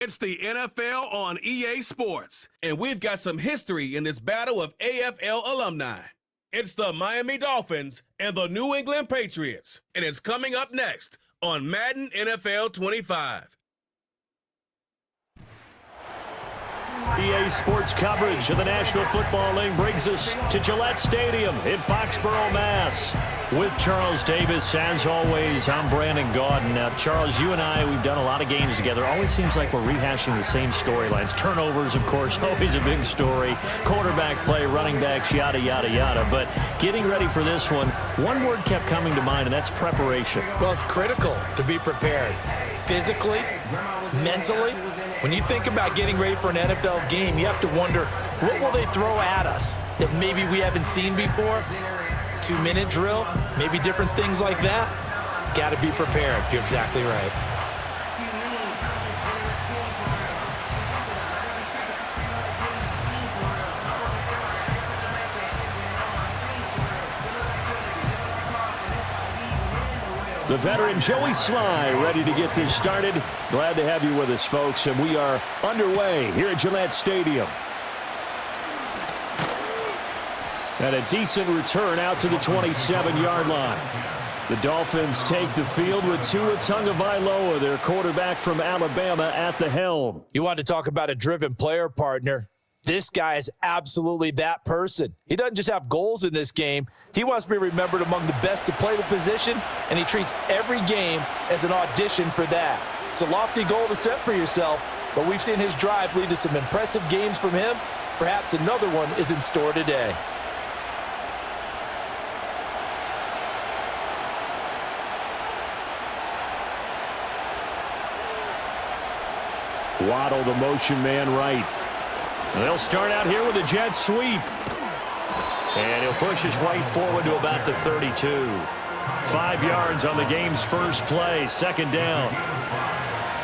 It's the NFL on EA Sports, and we've got some history in this battle of AFL alumni. It's the Miami Dolphins and the New England Patriots, and it's coming up next on Madden NFL 25. EA Sports coverage of the National Football League brings us to Gillette Stadium in Foxborough, Mass. With Charles Davis, as always, I'm Brandon Gaudin. Now, Charles, you and I, we've done a lot of games together. Always seems like we're rehashing the same storylines. Turnovers, of course, always a big story. Quarterback play, running backs, yada, yada, yada. But getting ready for this one word kept coming to mind, and that's preparation. Well, it's critical to be prepared. Physically, mentally. When you think about getting ready for an NFL game, you have to wonder, what will they throw at us that maybe we haven't seen before? 2-minute drill, maybe different things like that. Got to be prepared. You're exactly right. The veteran Joey Sly ready to get this started. Glad to have you with us, folks, and we are underway here at Gillette Stadium. And a decent return out to the 27-yard line. The Dolphins take the field with Tua Tagovailoa, their quarterback from Alabama, at the helm. You want to talk about a driven player, partner. This guy is absolutely that person. He doesn't just have goals in this game. He wants to be remembered among the best to play the position, and he treats every game as an audition for that. It's a lofty goal to set for yourself, but we've seen his drive lead to some impressive games from him. Perhaps another one is in store today. Waddle, the motion man, right. They'll start out here with a jet sweep. And he'll push his way forward to about the 32. 5 yards on the game's first play, second down.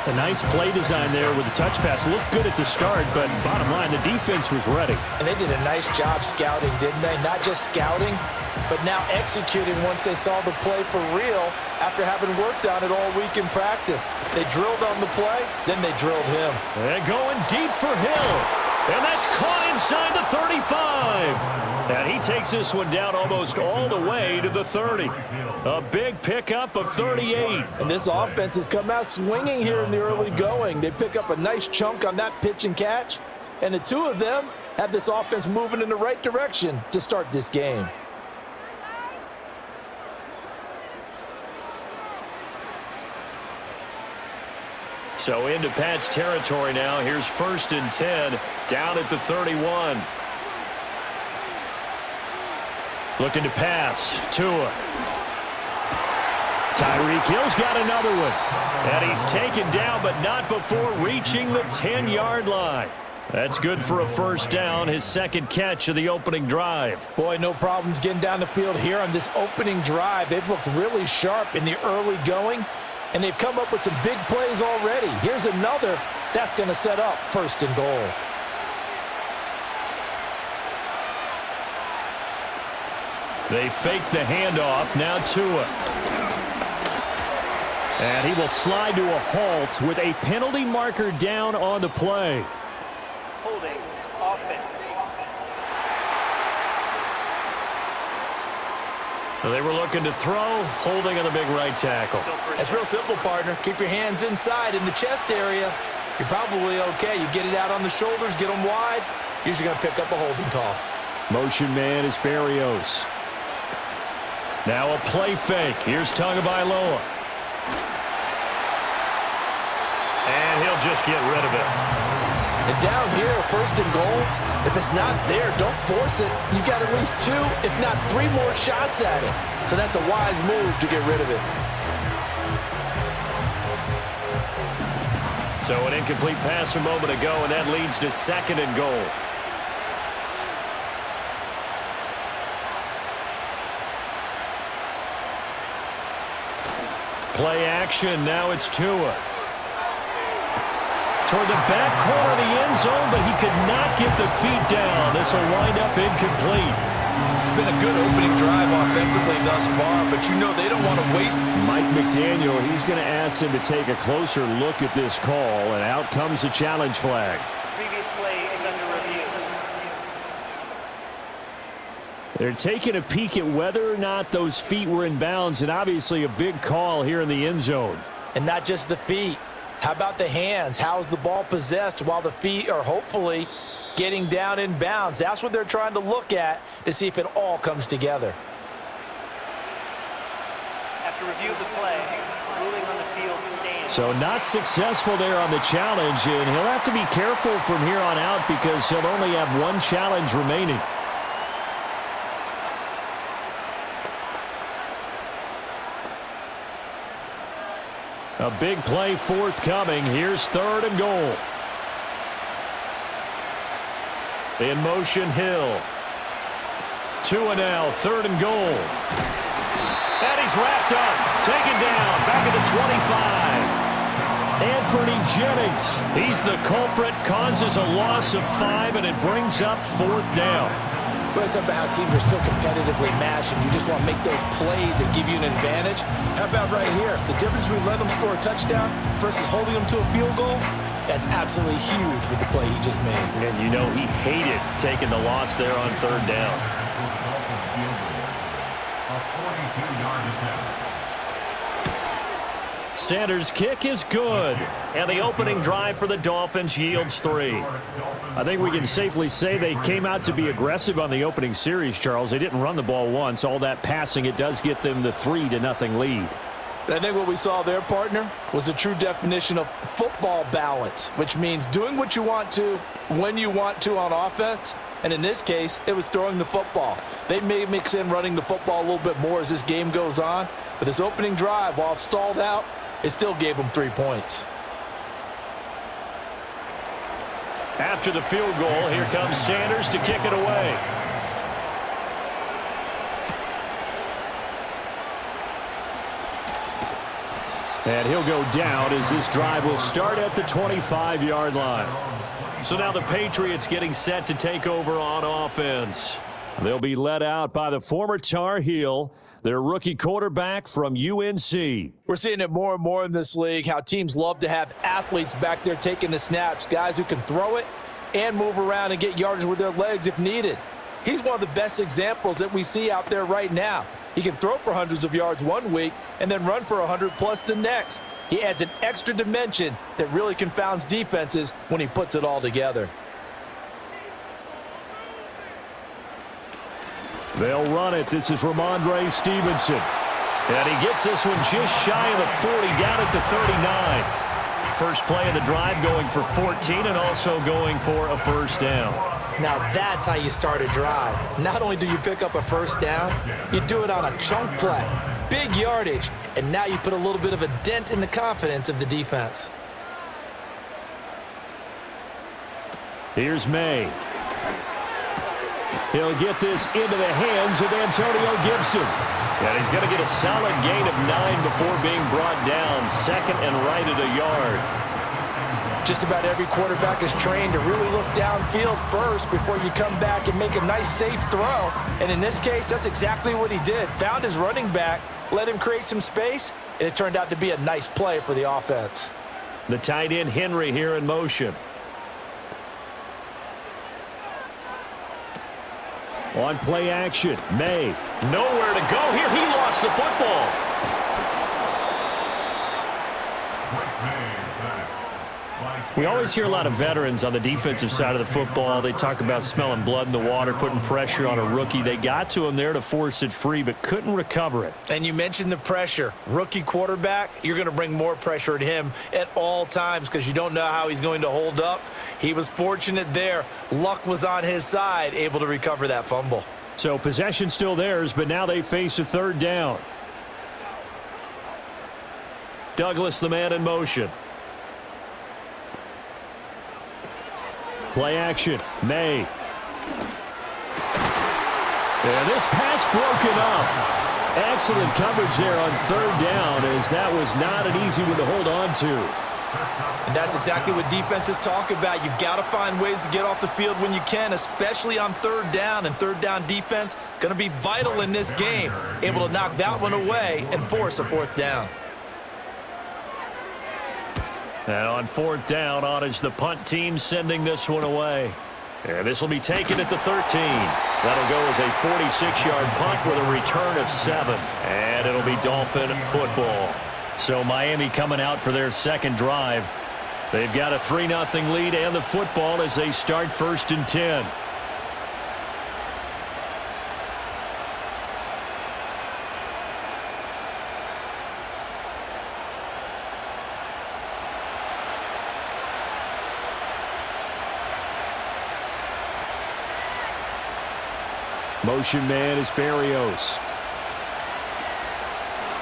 A nice play design there with the touch pass. Looked good at the start, but bottom line, the defense was ready. And they did a nice job scouting, didn't they? Not just scouting, but now executing once they saw the play for real after having worked on it all week in practice. They drilled on the play, then they drilled him. And going deep for Hill. And that's caught inside the 35. And he takes this one down almost all the way to the 30. A big pickup of 38. And this offense has come out swinging here in the early going. They pick up a nice chunk on that pitch and catch. And the two of them have this offense moving in the right direction to start this game. So into Pat's territory now. Here's 1st and 10 down at the 31. Looking to pass. Tua. Tyreek Hill's got another one. And he's taken down, but not before reaching the 10-yard line. That's good for a first down, his second catch of the opening drive. Boy, no problems getting down the field here on this opening drive. They've looked really sharp in the early going, and they've come up with some big plays already. Here's another that's going to set up 1st and goal. They fake the handoff. Now Tua. And he will slide to a halt with a penalty marker down on the play. Holding offense. So they were looking to throw, holding on the big right tackle. It's real simple, partner. Keep your hands inside in the chest area. You're probably okay. You get it out on the shoulders, get them wide. Usually going to pick up a holding call. Motion man is Barrios. Now a play fake. Here's Tagovailoa. And he'll just get rid of it. And down here, 1st and goal, if it's not there, don't force it. You've got at least 2, if not 3 more shots at it. So that's a wise move to get rid of it. So an incomplete pass a moment ago, and that leads to 2nd and goal. Play action. Now it's Tua. Toward the back corner of the end zone, but he could not get the feet down. This will wind up incomplete. It's been a good opening drive offensively thus far, but you know they don't want to waste. Mike McDaniel, he's going to ask him to take a closer look at this call, and out comes the challenge flag. Previous play is under review. They're taking a peek at whether or not those feet were in bounds, and obviously a big call here in the end zone. And not just the feet. How about the hands? How's the ball possessed while the feet are hopefully getting down in bounds? That's what they're trying to look at to see if it all comes together. After review of the play, ruling on the field stands. So not successful there on the challenge, and he'll have to be careful from here on out because he'll only have one challenge remaining. A big play forthcoming. Here's 3rd and goal. In motion, Hill. 2 and now, 3rd and goal. And he's wrapped up, taken down, back at the 25. Anthony Jennings, he's the culprit, causes a loss of 5, and it brings up 4th down. Well, it's about how teams are so competitively matched, and you just want to make those plays that give you an advantage. How about right here? The difference between letting them score a touchdown versus holding them to a field goal, that's absolutely huge with the play he just made. And you know he hated taking the loss there on 3rd down. Sanders' kick is good, and the opening drive for the Dolphins yields 3. I think we can safely say they came out to be aggressive on the opening series, Charles. They didn't run the ball once. All that passing, it does get them the 3-0 lead. I think what we saw there, partner, was a true definition of football balance, which means doing what you want to, when you want to on offense. And in this case, it was throwing the football. They may mix in running the football a little bit more as this game goes on. But this opening drive, while it stalled out, it still gave them 3 points. After the field goal, here comes Sanders to kick it away. And he'll go down as this drive will start at the 25-yard line. So now the Patriots getting set to take over on offense. They'll be led out by the former Tar Heel, their rookie quarterback from UNC. We're seeing it more and more in this league, how teams love to have athletes back there taking the snaps, guys who can throw it and move around and get yardage with their legs if needed. He's one of the best examples that we see out there right now. He can throw for hundreds of yards one week and then run for 100+ the next. He adds an extra dimension that really confounds defenses when he puts it all together. They'll run it. This is Ramondre Stevenson. And he gets this one just shy of the 40, down at the 39. First play of the drive going for 14 and also going for a 1st down. Now that's how you start a drive. Not only do you pick up a 1st down, you do it on a chunk play. Big yardage, and now you put a little bit of a dent in the confidence of the defense. Here's May. He'll get this into the hands of Antonio Gibson. And he's going to get a solid gain of 9 before being brought down. 2nd and right at a yard. Just about every quarterback is trained to really look downfield first before you come back and make a nice, safe throw. And in this case, that's exactly what he did. Found his running back, let him create some space, and it turned out to be a nice play for the offense. The tight end Henry here in motion. On play action, May. Nowhere to go here. He lost the football. We always hear a lot of veterans on the defensive side of the football. They talk about smelling blood in the water, putting pressure on a rookie. They got to him there to force it free, but couldn't recover it. And you mentioned the pressure. Rookie quarterback, you're going to bring more pressure at him at all times because you don't know how he's going to hold up. He was fortunate there. Luck was on his side, able to recover that fumble. So possession still theirs, but now they face a 3rd down. Douglas, the man in motion. Play action, May. And this pass broken up. Excellent coverage there on 3rd down, as that was not an easy one to hold on to. And that's exactly what defenses talk about. You've got to find ways to get off the field when you can, especially on third down. And third down defense going to be vital in this game. Able to knock that one away and force a fourth down. And on fourth down, on is the punt team sending this one away. And this will be taken at the 13. That'll go as a 46-yard punt with a return of 7. And it'll be Dolphin football. So Miami coming out for their second drive. They've got a 3-0 lead and the football as they start 1st and 10. Motion man is Barrios.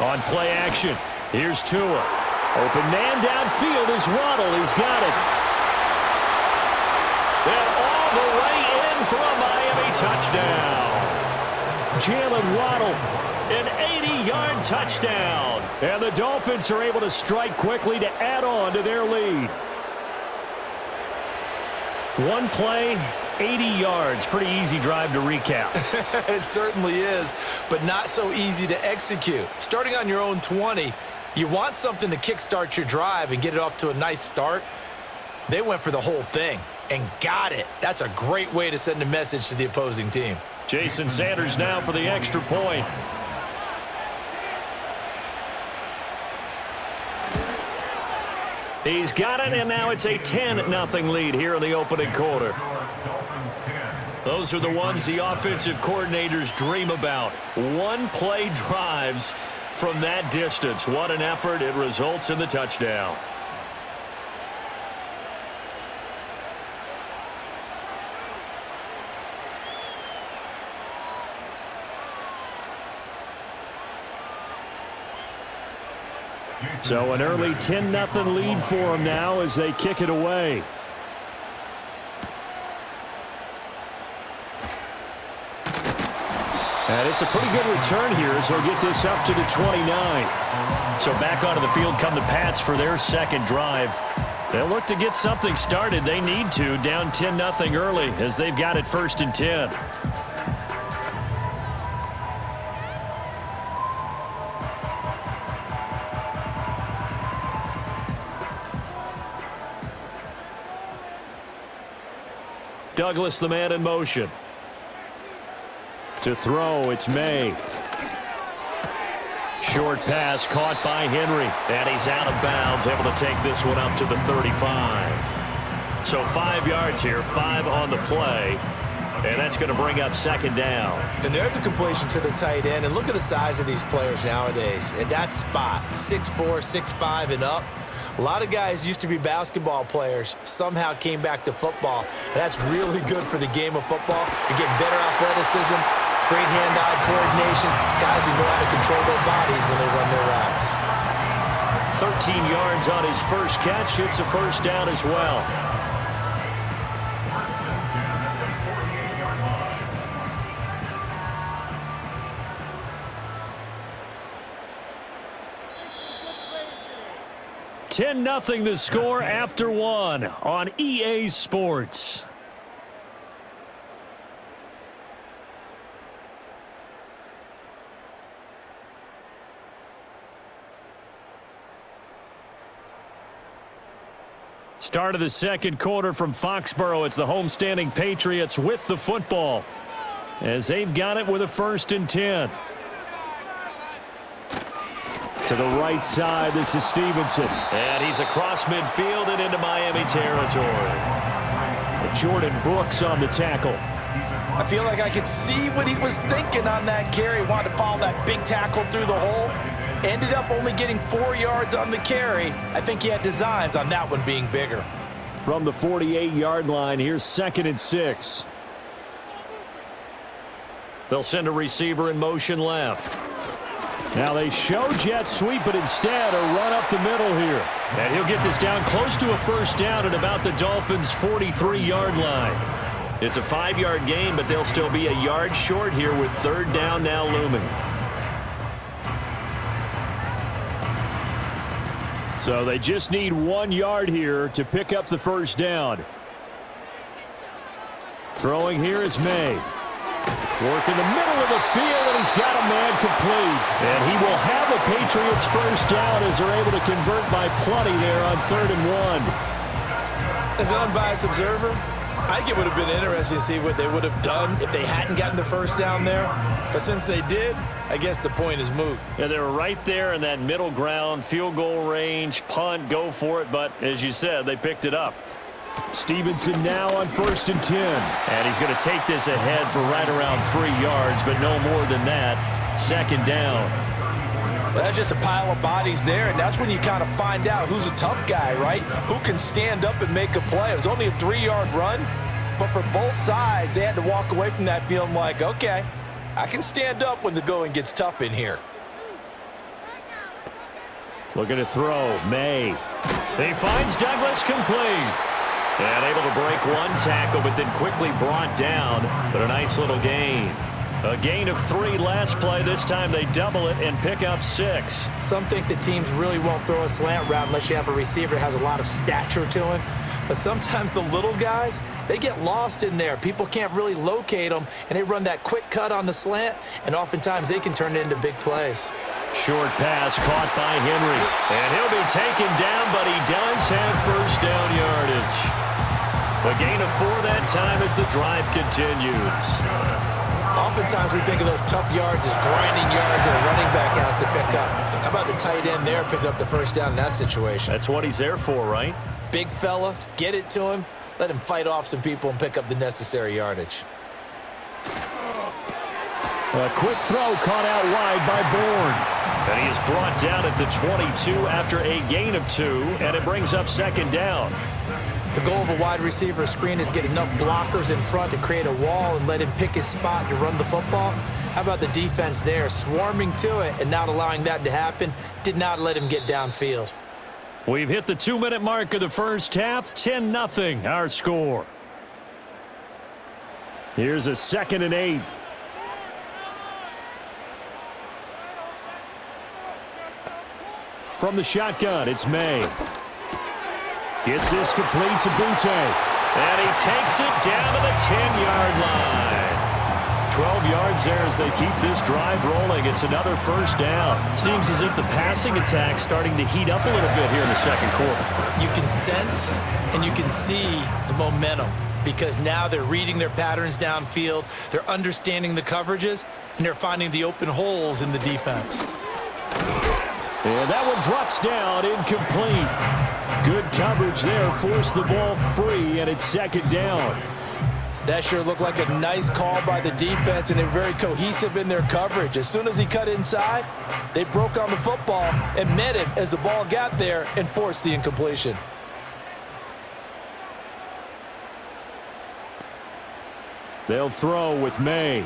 On play action, here's Tua. Open man downfield is Waddle. He's got it. And all the way in for a Miami touchdown. Jalen Waddle, an 80-yard touchdown. And the Dolphins are able to strike quickly to add on to their lead. One play, 80 yards. Pretty easy drive to recap. It certainly is, but not so easy to execute. Starting on your own 20, you want something to kickstart your drive and get it off to a nice start. They went for the whole thing and got it. That's a great way to send a message to the opposing team. Jason Sanders now for the extra point. He's got it, and now it's a 10-0 lead here in the opening quarter. Those are the ones the offensive coordinators dream about. One-play drives from that distance. What an effort. It results in the touchdown. So an early 10-0 lead for them now as they kick it away. And it's a pretty good return here as they'll get this up to the 29. So back onto the field come the Pats for their second drive. They'll look to get something started. They need to, down 10-0 early as they've got it 1st and 10. Douglas, the man in motion. To throw, it's May. Short pass caught by Henry. And he's out of bounds, able to take this one up to the 35. So 5 yards here, 5 on the play. And that's going to bring up second down. And there's a completion to the tight end. And look at the size of these players nowadays. At that spot, 6'4", 6'5", and up. A lot of guys used to be basketball players, somehow came back to football. And that's really good for the game of football. You're getting better athleticism, great hand-eye coordination, guys who know how to control their bodies when they run their routes. 13 yards on his first catch. It's a first down as well. $10-0 the score after one on EA Sports. Start of the second quarter from Foxborough. It's the homestanding Patriots with the football as they've got it with a 1st and 10. To the right side, this is Stevenson. And he's across midfield and into Miami territory. Jordan Brooks on the tackle. I feel like I could see what he was thinking on that carry. Wanted to follow that big tackle through the hole. Ended up only getting 4 yards on the carry. I think he had designs on that one being bigger. From the 48-yard line, here's 2nd and 6. They'll send a receiver in motion left. Now they show jet sweep, but instead a run up the middle here. And he'll get this down close to a first down at about the Dolphins' 43-yard line. It's a 5-yard gain, but they'll still be a yard short here with third down now looming. So they just need 1 yard here to pick up the first down. Throwing here is May. Work in the middle of the field, and he's got a man complete. And he will have a Patriots first down as they're able to convert by plenty there on 3rd and 1. As an unbiased observer, I think it would have been interesting to see what they would have done if they hadn't gotten the first down there. But since they did, I guess the point is moot. Yeah, they were right there in that middle ground, field goal range, punt, go for it. But as you said, they picked it up. Stevenson now on 1st and 10. And he's going to take this ahead for right around 3 yards, but no more than that. 2nd down. Well, that's just a pile of bodies there, and that's when you kind of find out who's a tough guy, right? Who can stand up and make a play. It was only a 3-yard run, but for both sides, they had to walk away from that feeling like, okay, I can stand up when the going gets tough in here. Looking to throw. May. He finds Douglas complete. And able to break one tackle, but then quickly brought down. But a nice little gain. A gain of 3 last play. This time they double it and pick up 6. Some think that teams really won't throw a slant route unless you have a receiver that has a lot of stature to him. But sometimes the little guys, they get lost in there. People can't really locate them, and they run that quick cut on the slant, and oftentimes they can turn it into big plays. Short pass caught by Henry. And he'll be taken down, but he does have first down yardage. A gain of 4 that time as the drive continues. Oftentimes we think of those tough yards as grinding yards that a running back has to pick up. How about the tight end there picking up the first down in that situation? That's what he's there for, right? Big fella, get it to him, let him fight off some people and pick up the necessary yardage. A quick throw caught out wide by Bourne. And he is brought down at the 22 after a gain of 2, and it brings up 2nd down. The goal of a wide receiver screen is get enough blockers in front to create a wall and let him pick his spot to run the football. How about the defense there, swarming to it and not allowing that to happen? Did not let him get downfield. We've hit the 2-minute mark of the first half. 10-0 our score. Here's a 2nd and 8. From the shotgun, it's May. Gets this complete to Butte. And he takes it down to the 10-yard line. 12 yards there as they keep this drive rolling. It's another first down. Seems as if the passing attack's starting to heat up a little bit here in the 2nd quarter. You can sense and you can see the momentum because now they're reading their patterns downfield, they're understanding the coverages, and they're finding the open holes in the defense. And that one drops down, incomplete. Good coverage there, forced the ball free, and it's 2nd down. That sure looked like a nice call by the defense, and they're very cohesive in their coverage. As soon as he cut inside, they broke on the football and met him as the ball got there and forced the incompletion. They'll throw with May.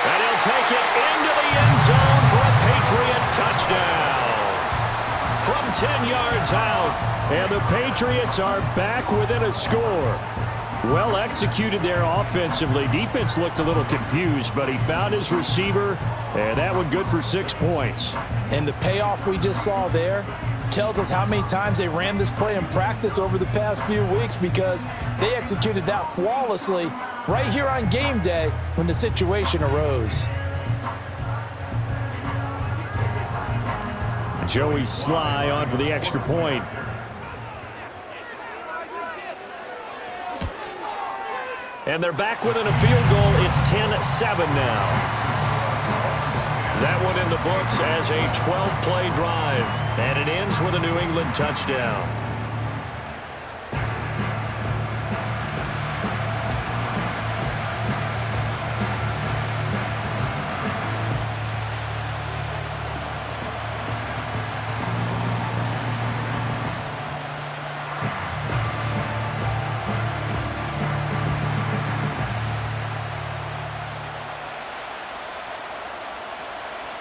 And he'll take it into the end zone for a Patriot touchdown. From 10 yards out, and the Patriots are back within a score. Well executed there offensively. Defense looked a little confused, but he found his receiver, and that one good for 6 points. And the payoff we just saw there tells us how many times they ran this play in practice over the past few weeks because they executed that flawlessly right here on game day when the situation arose. Joey Sly on for the extra point. And they're back within a field goal. It's 10-7 now. That one in the books as a 12-play drive. And it ends with a New England touchdown.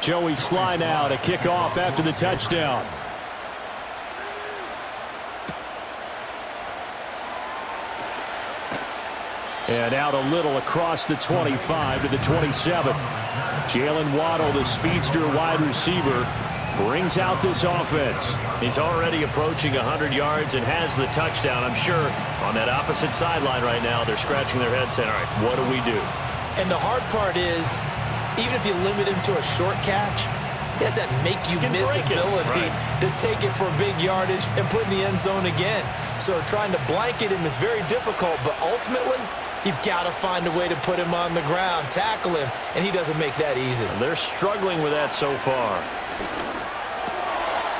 Joey Sly now to kick off after the touchdown. And out a little across the 25 to the 27. Jalen Waddle, the speedster wide receiver, brings out this offense. He's already approaching 100 yards and has the touchdown. I'm sure on that opposite sideline right now, they're scratching their heads saying, all right, what do we do? And the hard part is, even if you limit him to a short catch, he has that make-you-miss ability to take it for big yardage and put in the end zone again. So trying to blanket him is very difficult, but ultimately, you've got to find a way to put him on the ground, tackle him, and he doesn't make that easy. They're struggling with that so far.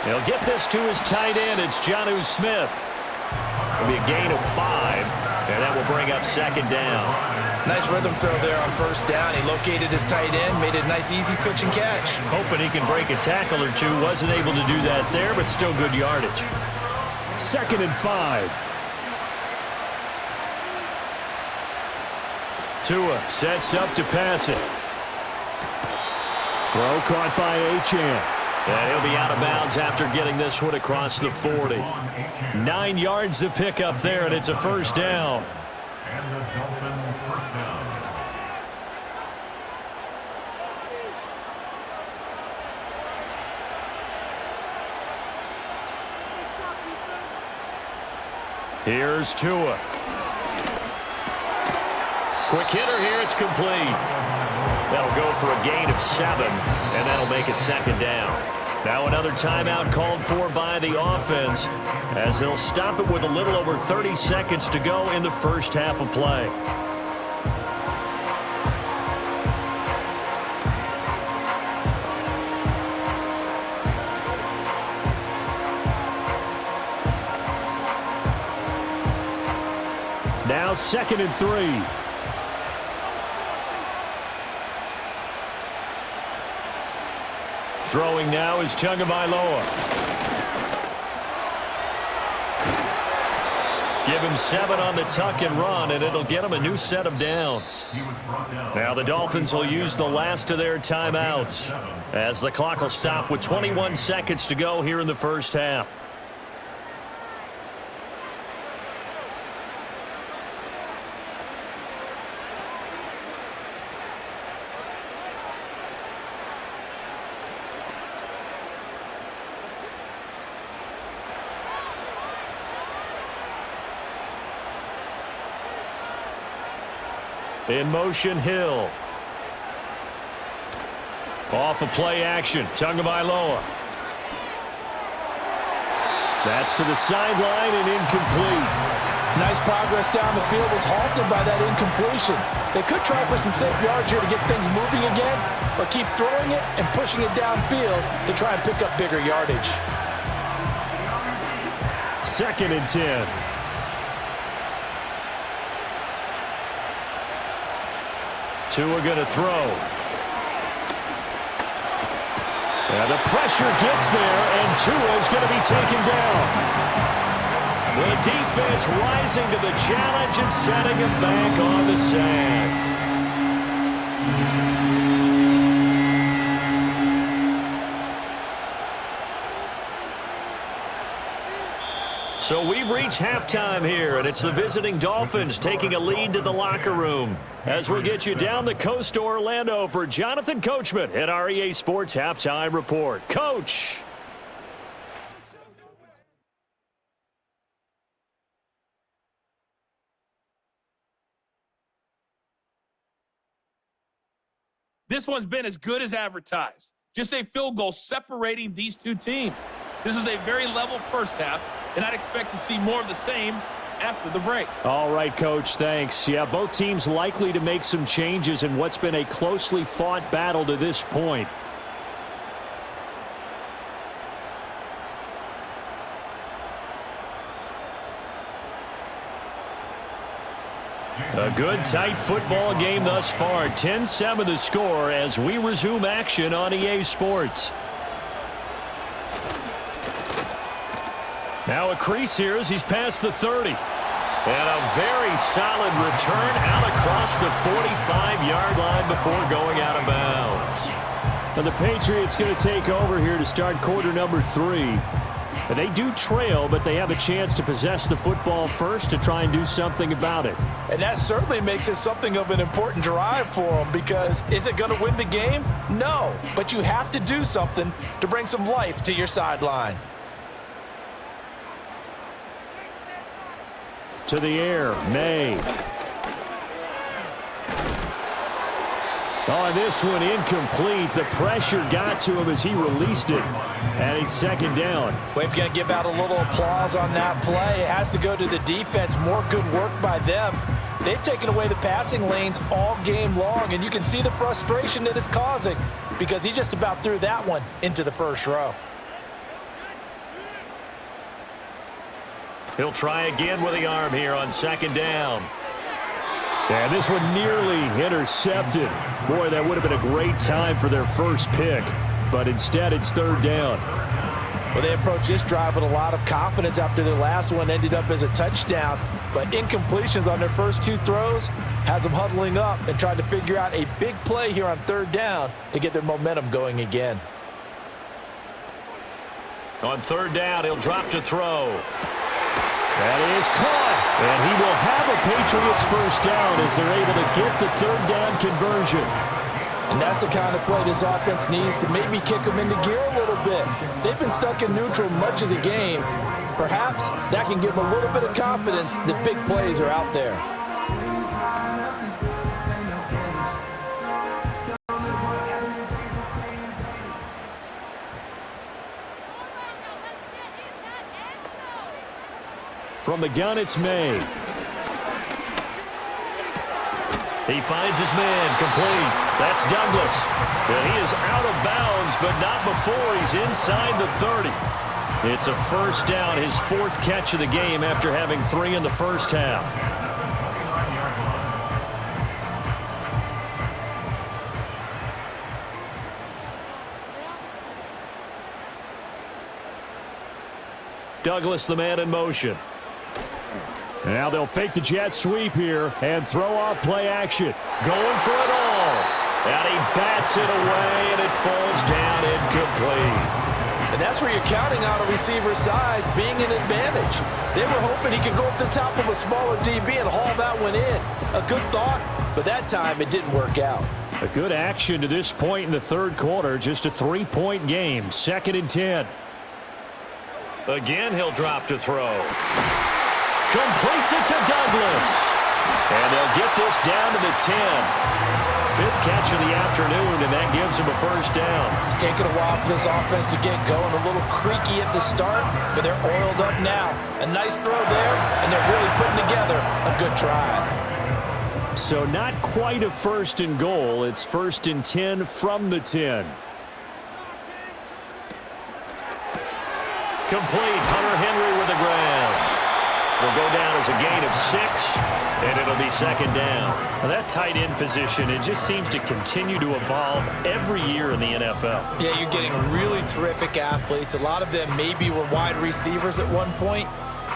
He'll get this to his tight end. It's Jonnu Smith. It'll be a gain of 5, and that will bring up second down. Nice rhythm throw there on first down. He located his tight end, made it a nice, easy pitch and catch. Hoping he can break a tackle or two. Wasn't able to do that there, but still good yardage. 2nd and 5. Tua sets up to pass it. Throw caught by Achane. And he'll be out of bounds after getting this one across the 40. 9 yards to pick up there, and it's a first down. And the Dolphins first down. Here's Tua. Quick hitter here, it's complete. That'll go for a gain of 7, and that'll make it second down. Now another timeout called for by the offense as they'll stop it with a little over 30 seconds to go in the first half of play. Now 2nd and 3. Throwing now is Tagovailoa. Give him 7 on the tuck and run, and it'll get him a new set of downs. Now the Dolphins will use the last of their timeouts as the clock will stop with 21 seconds to go here in the first half. In motion, Hill. Off of play action, Tagovailoa. That's to the sideline and incomplete. Nice progress down the field was halted by that incompletion. They could try for some safe yards here to get things moving again, or keep throwing it and pushing it downfield to try and pick up bigger yardage. 2nd and 10. Tua going to throw. And the pressure gets there, and Tua's going to be taken down. The defense rising to the challenge and setting him back on the sack. So we've reached halftime here, and it's the visiting Dolphins taking a lead to the locker room. As we'll get you down the coast to Orlando for Jonathan Coachman at our EA Sports Halftime Report. Coach! This one's been as good as advertised. Just a field goal separating these two teams. This was a very level first half, and I'd expect to see more of the same after the break. All right, Coach, thanks. Yeah, both teams likely to make some changes in what's been a closely fought battle to this point. A good, tight football game thus far. 10-7 the score as we resume action on EA Sports. Now a crease here as he's past the 30. And a very solid return out across the 45-yard line before going out of bounds. And the Patriots going to take over here to start quarter number 3. They do trail, but they have a chance to possess the football first to try and do something about it. And that certainly makes it something of an important drive for them, because is it going to win the game? No, but you have to do something to bring some life to your sideline. To the air, May. Oh, this one incomplete. The pressure got to him as he released it. And it's second down. We're going to give out a little applause on that play. It has to go to the defense. More good work by them. They've taken away the passing lanes all game long, and you can see the frustration that it's causing, because he just about threw that one into the first row. He'll try again with the arm here on second down. And this one nearly intercepted. Boy, that would have been a great time for their first pick. But instead, it's third down. Well, they approached this drive with a lot of confidence after their last one ended up as a touchdown. But incompletions on their first two throws has them huddling up and trying to figure out a big play here on third down to get their momentum going again. On third down, he'll drop to throw. That is caught. And he will have a Patriots first down as they're able to get the third down conversion. And that's the kind of play this offense needs to maybe kick them into gear a little bit. They've been stuck in neutral much of the game. Perhaps that can give them a little bit of confidence that big plays are out there. From the gun, it's May. He finds his man, complete. That's Douglas. And he is out of bounds, but not before he's inside the 30. It's a first down, his fourth catch of the game after having 3 in the first half. Douglas, the man in motion. Now they'll fake the jet sweep here and throw off play action. Going for it all. And he bats it away, and it falls down incomplete. And that's where you're counting on a receiver's size being an advantage. They were hoping he could go up the top of a smaller DB and haul that one in. A good thought, but that time it didn't work out. A good action to this point in the third quarter. Just a 3-point game. 2nd and 10. Again, he'll drop to throw. Completes it to Douglas. And they'll get this down to the 10. 5th catch of the afternoon, and that gives him a first down. It's taken a while for this offense to get going. A little creaky at the start, but they're oiled up now. A nice throw there, and they're really putting together a good drive. So not quite a first and goal. It's 1st and 10 from the 10. Complete. Hunter Henry with the ground. Will go down as a gain of 6, and it'll be second down. Now that tight end position, it just seems to continue to evolve every year in the NFL. Yeah, you're getting really terrific athletes. A lot of them maybe were wide receivers at one point.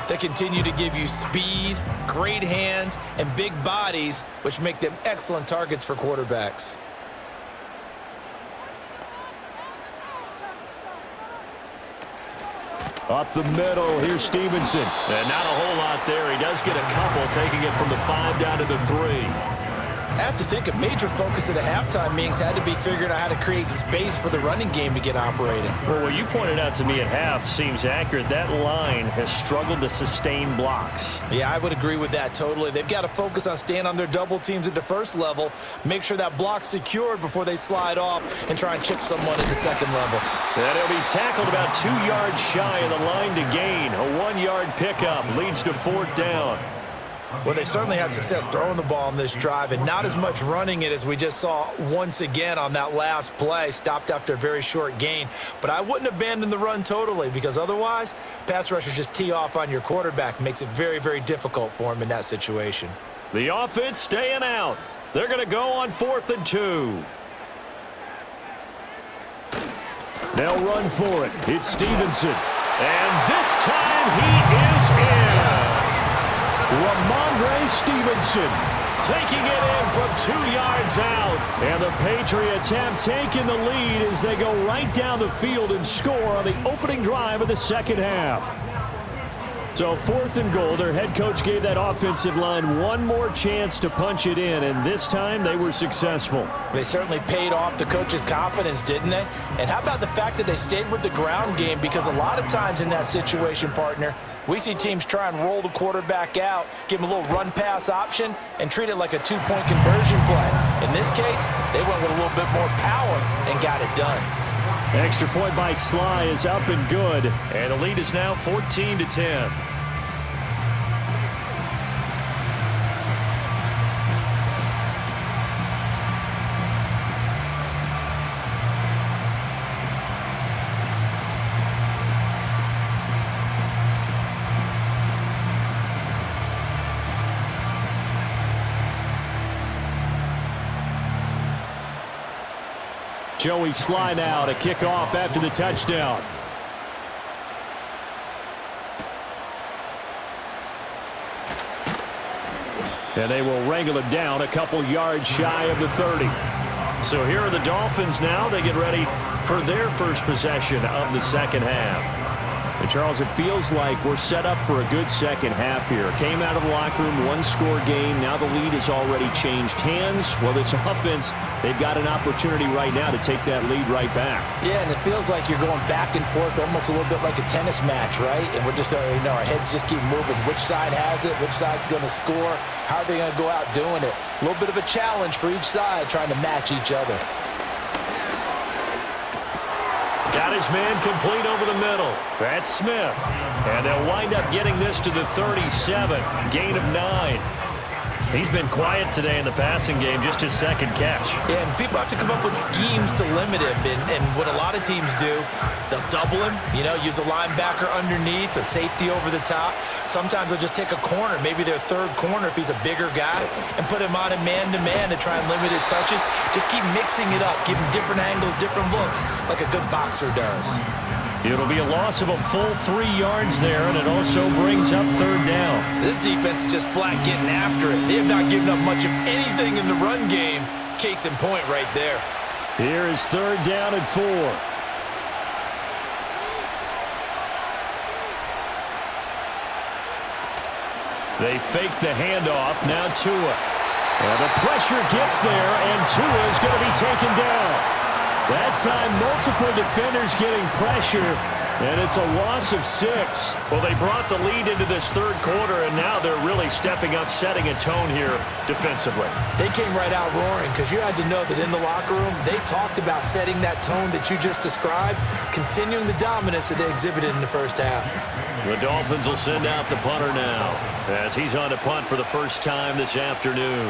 They continue to give you speed, great hands, and big bodies, which make them excellent targets for quarterbacks. Up the middle, here's Stevenson. And not a whole lot there. He does get a couple, taking it from the 5 down to the 3. I have to think a major focus at the halftime meetings had to be figuring out how to create space for the running game to get operating. Well, what you pointed out to me at half seems accurate. That line has struggled to sustain blocks. Yeah, I would agree with that totally. They've got to focus on staying on their double teams at the first level, make sure that block's secured before they slide off and try and chip someone at the second level. And he'll be tackled about 2 yards shy of the line to gain. A 1-yard pickup leads to 4th down. Well, they certainly had success throwing the ball on this drive and not as much running it as we just saw once again on that last play. Stopped after a very short gain. But I wouldn't abandon the run totally, because otherwise, pass rushers just tee off on your quarterback. Makes it very, very difficult for him in that situation. The offense staying out. They're going to go on 4th and 2. They'll run for it. It's Stevenson. And this time he is in. Ramondre Stevenson taking it in from 2 yards out. And the Patriots have taken the lead as they go right down the field and score on the opening drive of the second half. So 4th and goal, their head coach gave that offensive line one more chance to punch it in, and this time they were successful. They certainly paid off the coach's confidence, didn't they? And how about the fact that they stayed with the ground game? Because a lot of times in that situation, partner, we see teams try and roll the quarterback out, give him a little run-pass option, and treat it like a 2-point conversion play. In this case, they went with a little bit more power and got it done. Extra point by Sly is up and good, and the lead is now 14-10. Joey Sly now to kick off after the touchdown. And they will wrangle him down a couple yards shy of the 30. So here are the Dolphins now. They get ready for their first possession of the second half. And Charles, it feels like we're set up for a good second half here. Came out of the locker room, one-score game. Now the lead has already changed hands. Well, this offense, they've got an opportunity right now to take that lead right back. Yeah, and it feels like you're going back and forth almost a little bit like a tennis match, right? And we're just, our heads just keep moving. Which side has it? Which side's going to score? How are they going to go out doing it? A little bit of a challenge for each side trying to match each other. Got his man complete over the middle. That's Smith. And they'll wind up getting this to the 37. Gain of 9. He's been quiet today in the passing game, just his second catch. Yeah, and people have to come up with schemes to limit him. And what a lot of teams do, they'll double him, use a linebacker underneath, a safety over the top. Sometimes they'll just take a corner, maybe their third corner if he's a bigger guy, and put him on a man-to-man to try and limit his touches. Just keep mixing it up, give him different angles, different looks, like a good boxer does. It'll be a loss of a full 3 yards there, and it also brings up third down. This defense is just flat getting after it. They have not given up much of anything in the run game. Case in point right there. Here is third down and 4. They fake the handoff. Now Tua. And the pressure gets there, and Tua is going to be taken down. That time, multiple defenders getting pressure, and it's a loss of 6. Well, they brought the lead into this third quarter, and now they're really stepping up, setting a tone here defensively. They came right out roaring because you had to know that in the locker room, they talked about setting that tone that you just described, continuing the dominance that they exhibited in the first half. The Dolphins will send out the punter now as he's on to punt for the first time this afternoon.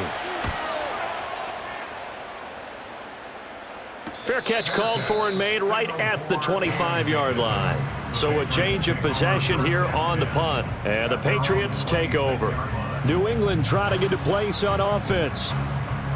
Fair catch called for and made right at the 25-yard line. So a change of possession here on the punt. And the Patriots take over. New England trying to get to place on offense.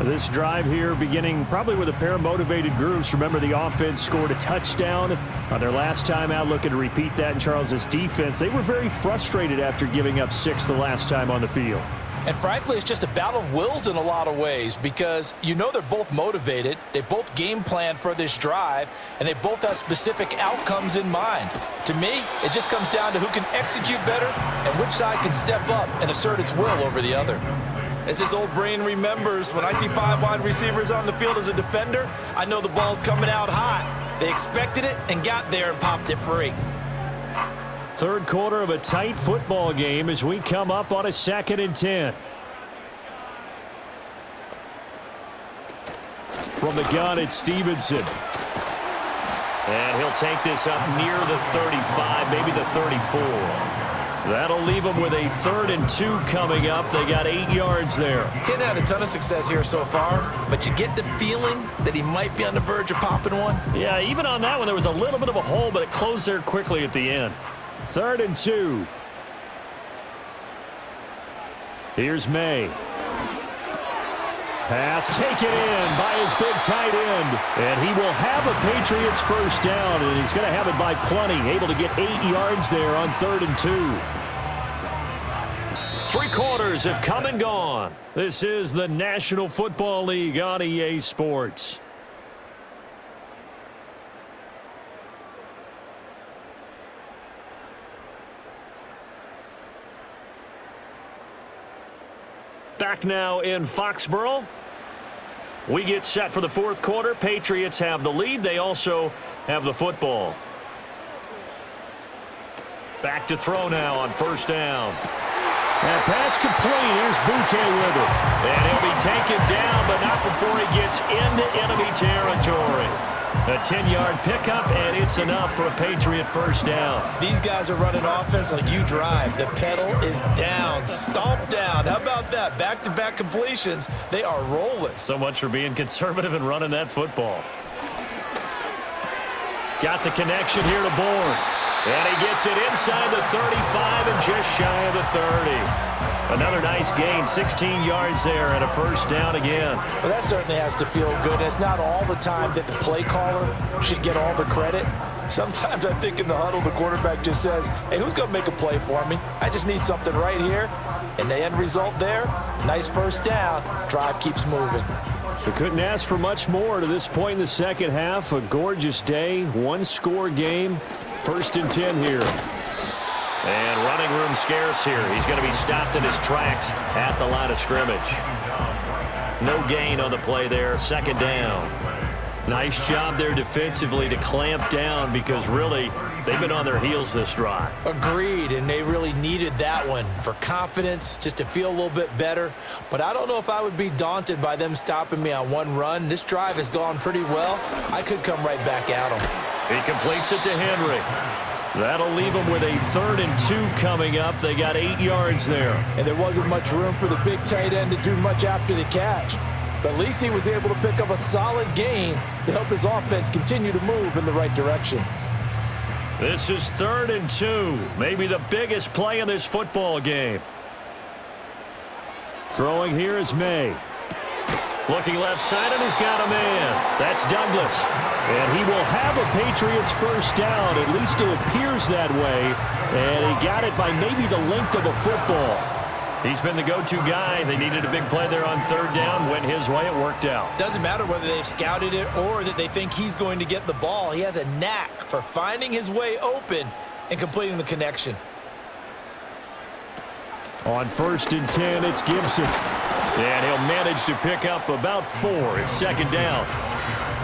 This drive here beginning probably with a pair of motivated groups. Remember, the offense scored a touchdown on their last time out, looking to repeat that in Charles's defense. They were very frustrated after giving up 6 the last time on the field. And frankly, it's just a battle of wills in a lot of ways because they're both motivated. They both game plan for this drive, and they both have specific outcomes in mind. To me, it just comes down to who can execute better and which side can step up and assert its will over the other. As his old brain remembers, when I see 5 wide receivers on the field as a defender, I know the ball's coming out hot. They expected it and got there and popped it free. Third quarter of a tight football game as we come up on a 2nd and 10. From the gun, it's Stevenson. And he'll take this up near the 35, maybe the 34. That'll leave them with a 3rd and 2 coming up. They got 8 yards there. He hadn't had a ton of success here so far, but you get the feeling that he might be on the verge of popping one. Yeah, even on that one, there was a little bit of a hole, but it closed there quickly at the end. 3rd and 2. Here's May. Pass taken in by his big tight end. And he will have a Patriots first down, and he's going to have it by plenty. Able to get 8 yards there on 3rd and 2. 3 quarters have come and gone. This is the National Football League on EA Sports. Back now in Foxborough. We get set for the 4th quarter. Patriots have the lead. They also have the football. Back to throw now on 1st down. That pass complete. Here's Butte with it. And he'll be taken down, but not before he gets into enemy territory. A 10-yard pickup, and it's enough for a Patriot 1st down. These guys are running offense like you drive. The pedal is down, stomped down. How about that? Back-to-back completions. They are rolling. So much for being conservative and running that football. Got the connection here to Bourne. And he gets it inside the 35 and just shy of the 30. Another nice gain, 16 yards there and a 1st down again. Well, that certainly has to feel good. It's not all the time that the play caller should get all the credit. Sometimes I think in the huddle, the quarterback just says, hey, who's going to make a play for me? I just need something right here. And the end result there, nice 1st down. Drive keeps moving. We couldn't ask for much more to this point in the 2nd half. A gorgeous day, 1-score game. 1st and 10 here. And running room scarce here. He's going to be stopped in his tracks at the line of scrimmage. No gain on the play there. 2nd down. Nice job there defensively to clamp down because really they've been on their heels this drive. Agreed, and they really needed that one for confidence, just to feel a little bit better. But I don't know if I would be daunted by them stopping me on one run. This drive has gone pretty well. I could come right back at them. He completes it to Henry. That'll leave them with a 3rd and 2 coming up. They got 8 yards there. And there wasn't much room for the big tight end to do much after the catch. But at least he was able to pick up a solid gain to help his offense continue to move in the right direction. This is 3rd and 2. Maybe the biggest play in this football game. Throwing here is May. Looking left side, and he's got a man. That's Douglas. And he will have a Patriots 1st down. At least it appears that way. And he got it by maybe the length of a football. He's been the go-to guy. They needed a big play there on 3rd down. Went his way. It worked out. Doesn't matter whether they've scouted it or that they think he's going to get the ball. He has a knack for finding his way open and completing the connection. On 1st and 10, it's Gibson. And he'll manage to pick up about 4. It's 2nd down.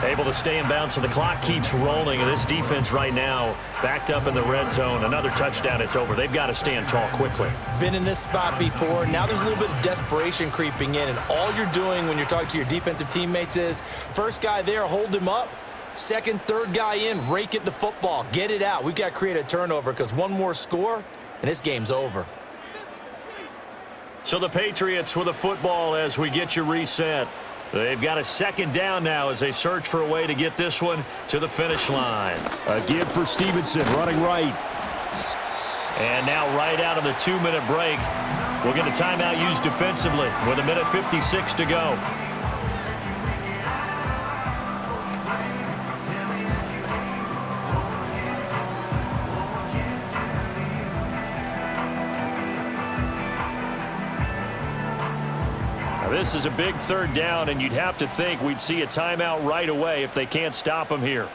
Able to stay in bounds, so the clock keeps rolling. And this defense right now backed up in the red zone. Another touchdown, it's over. They've got to stand tall quickly. Been in this spot before. Now there's a little bit of desperation creeping in. And all you're doing when you're talking to your defensive teammates is, first guy there, hold him up. 2nd, 3rd guy in, rake at the football. Get it out. We've got to create a turnover because one more score, and this game's over. So the Patriots with a football as we get you reset. They've got a 2nd down now as they search for a way to get this one to the finish line. A give for Stevenson, running right. And now right out of the 2-minute break, we'll get a timeout used defensively with 1:56 to go. This is a big 3rd down, and you'd have to think we'd see a timeout right away if they can't stop him here.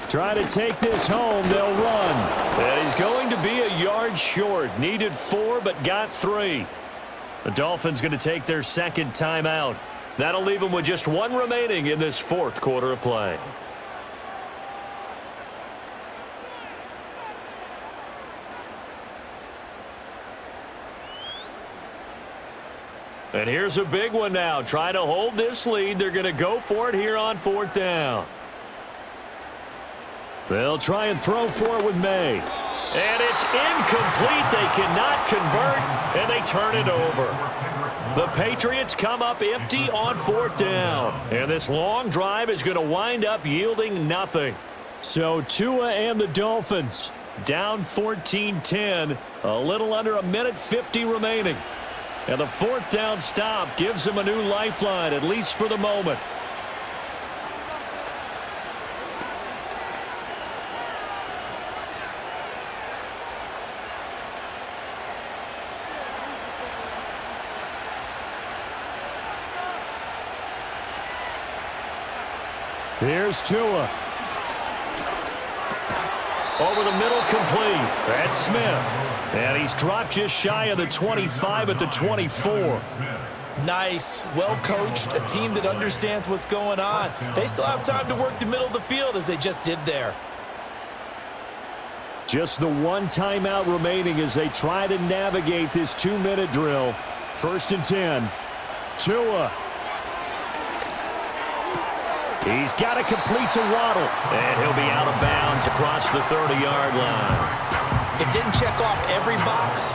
Try to take this home. They'll run. And he's going to be a yard short. Needed 4, but got 3. The Dolphins going to take their 2nd timeout. That'll leave them with just 1 remaining in this 4th quarter of play. And here's a big one now. Trying to hold this lead. They're going to go for it here on 4th down. They'll try and throw for it with May. And it's incomplete. They cannot convert, and they turn it over. The Patriots come up empty on 4th down. And this long drive is going to wind up yielding nothing. So Tua and the Dolphins down 14-10. A little under 1:50 remaining. And the 4th down stop gives them a new lifeline, at least for the moment. Here's Tua. Over the middle, complete. That's Smith. And he's dropped just shy of the 25 at the 24. Nice, well-coached, a team that understands what's going on. They still have time to work the middle of the field as they just did there. Just the one timeout remaining as they try to navigate this 2-minute drill. 1st and 10. Tua. He's got to complete to Waddle. And he'll be out of bounds across the 30-yard line. It didn't check off every box,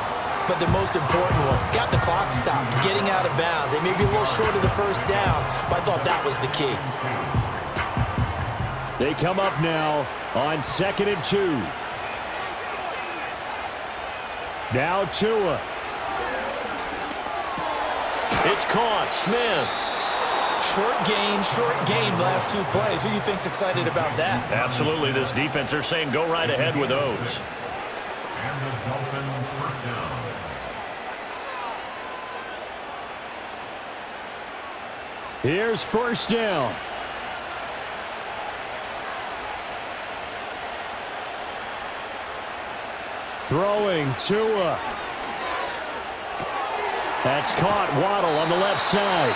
but the most important one. Got the clock stopped, getting out of bounds. They may be a little short of the first down, but I thought that was the key. They come up now on 2nd and 2. Now Tua. It's caught. Smith. Short game last 2 plays. Who do you think's excited about that? Absolutely. This defense, they're saying go right ahead with those. And the Dolphins first down. Here's 1st down. Throwing Tua. That's caught. Waddle on the left side.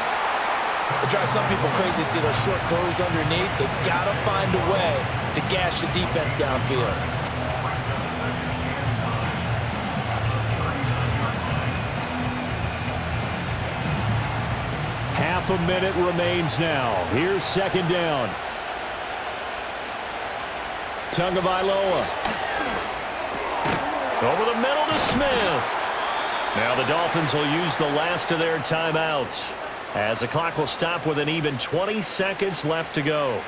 It drives some people crazy to see those short throws underneath. They've got to find a way to gash the defense downfield. Half a minute remains now. Here's 2nd down. Tagovailoa. Over the middle to Smith. Now the Dolphins will use the last of their timeouts as the clock will stop with an even 20 seconds left to go.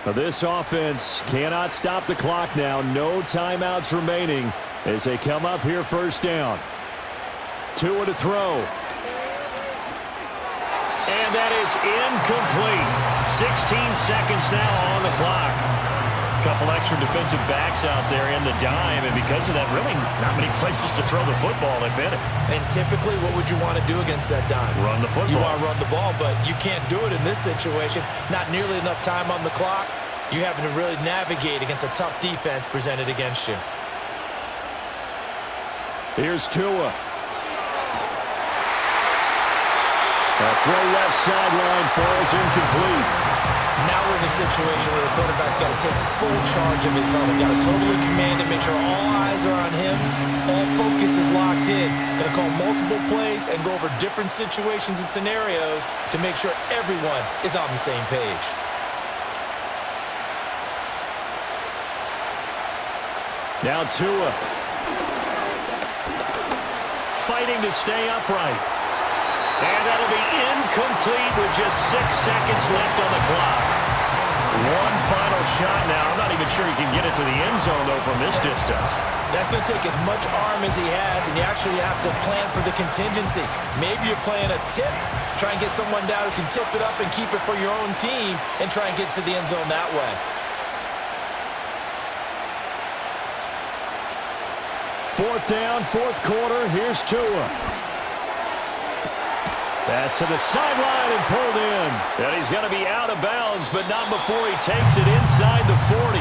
Now this offense cannot stop the clock now. No timeouts remaining as they come up here 1st down. Tua to throw. And that is incomplete. 16 seconds now on the clock. Couple extra defensive backs out there in the dime, and because of that, really not many places to throw the football, if any. And typically, what would you want to do against that dime? Run the football. You want to run the ball, but you can't do it in this situation. Not nearly enough time on the clock. You're having to really navigate against a tough defense presented against you. Here's Tua. A throw left sideline falls incomplete. Now we're in the situation where the quarterback's got to take full charge of his helmet. Got to totally command it, make sure all eyes are on him. All focus is locked in. Going to call multiple plays and go over different situations and scenarios to make sure everyone is on the same page. Now Tua. Fighting to stay upright. And that'll be incomplete with just 6 seconds left on the clock. One final shot now. I'm not even sure he can get it to the end zone, though, from this distance. That's going to take as much arm as he has, and you actually have to plan for the contingency. Maybe you're playing a tip. Try and get someone down who can tip it up and keep it for your own team and try and get to the end zone that way. Fourth down, 4th quarter. Here's Tua. Pass to the sideline and pulled in. And he's going to be out of bounds, but not before he takes it inside the 40.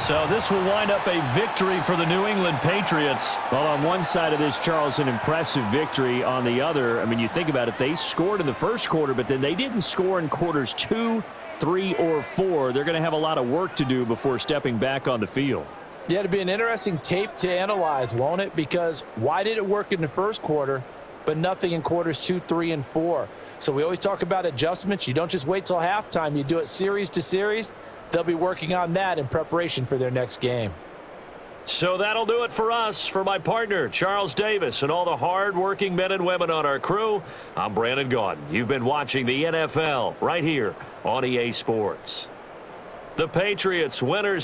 So this will wind up a victory for the New England Patriots. Well, on one side of this, Charles, an impressive victory. On the other, I mean, you think about it, they scored in the 1st quarter, but then they didn't score in quarters 2, 3, or 4. They're going to have a lot of work to do before stepping back on the field. Yeah, it'll be an interesting tape to analyze, won't it? Because why did it work in the 1st quarter, but nothing in quarters 2, 3, and 4? So we always talk about adjustments. You don't just wait till halftime. You do it series to series. They'll be working on that in preparation for their next game. So that'll do it for us. For my partner, Charles Davis, and all the hard-working men and women on our crew, I'm Brandon Gaudin. You've been watching the NFL right here on EA Sports. The Patriots winners.